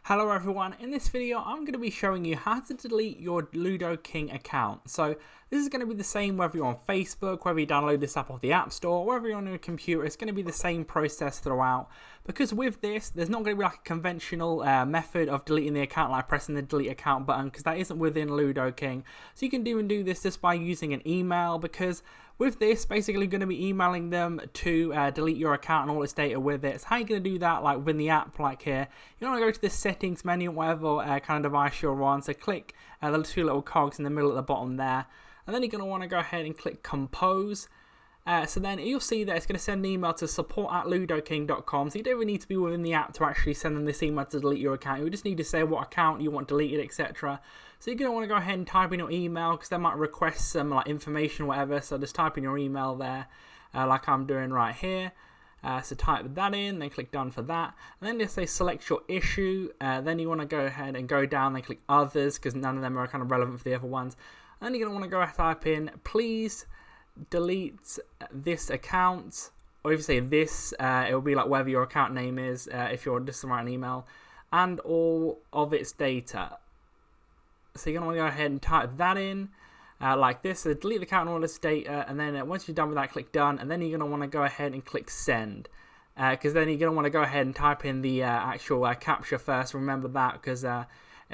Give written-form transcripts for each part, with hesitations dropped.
Hello everyone, in this video I'm going to be showing you how to delete your Ludo King account. So this is going to be the same whether you're on Facebook, whether you download this app off the App Store, whether you're on your computer. It's going to be the same process throughout, because with this there's not going to be like a conventional method of deleting the account like pressing the delete account button, because that isn't within Ludo King. So you can do this just by using an email, because with this, basically going to be emailing them to delete your account and all its data with it. So how are you going to do that? Like within the app, like here, you want to go to the settings menu, whatever kind of device you're on. So click the two little cogs in the middle at the bottom there. And then you're going to want to go ahead and click compose. So then you'll see that it's going to send an email to support@ludoking.com. So you don't even need to be within the app to actually send them this email to delete your account. You just need to say what account you want deleted, etc. So you're going to want to go ahead and type in your email, because they might request some like information or whatever. So just type in your email there, like I'm doing right here. So type that in, then click done for that. And then just say select your issue. Then you want to go ahead and go down and click others, because none of them are kind of relevant for the other ones. And then you're going to want to go ahead and type in please delete this account, or if you say this, it will be like whatever your account name is, if you're just to write an email, and all of its data. So you're going to want to go ahead and type that in like this. So delete the account and all this data, and then once you're done with that, click done, and then you're going to want to go ahead and click send, because then you're going to want to go ahead and type in the actual captcha first. Remember that, because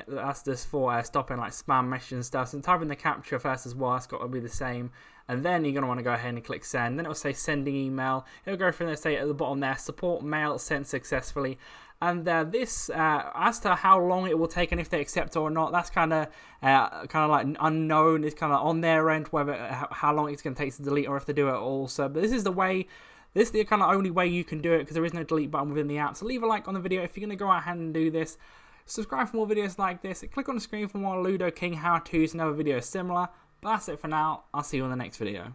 that's just for stopping like spam messages and stuff. So type in the captcha first as well. It's got to be the same. And then you're going to want to go ahead and click send. Then it will say sending email. It'll go through and say at the bottom there, support mail sent successfully. And this, as to how long it will take and if they accept it or not, that's kind of like unknown. It's kind of on their end whether how long it's going to take to delete, or if they do it all. So, but this is the way. This is the kind of only way you can do it, because there is no delete button within the app. So leave a like on the video if you're going to go out and do this. Subscribe for more videos like this. Click on the screen for more Ludo King how-tos and other videos similar. But that's it for now. I'll see you in the next video.